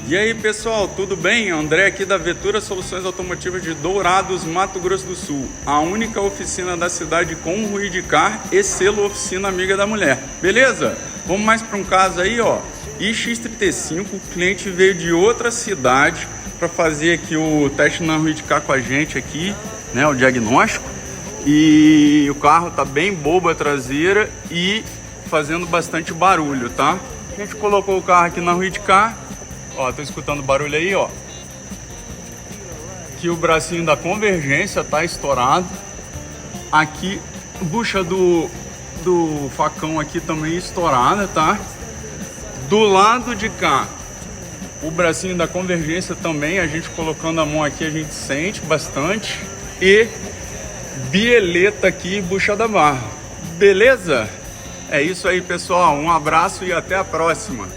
E aí pessoal, tudo bem? André aqui da Vetura Soluções Automotivas de Dourados, Mato Grosso do Sul. A única oficina da cidade com Ruidcar e selo Oficina Amiga da Mulher. Beleza? Vamos mais para um caso aí, ó. iX35, o cliente veio de outra cidade para fazer aqui o teste na Ruidcar com a gente aqui, né? O diagnóstico. E o carro tá bem bobo a traseira e fazendo bastante barulho, tá? A gente colocou o carro aqui na Ruidcar. Ó, tô escutando barulho aí, ó. Aqui o bracinho da convergência tá estourado. Aqui, bucha do facão aqui também estourada, tá? Do lado de cá, o bracinho da convergência também, a gente colocando a mão aqui, a gente sente bastante. E bieleta aqui, bucha da barra. Beleza? É isso aí, pessoal. Um abraço e até a próxima.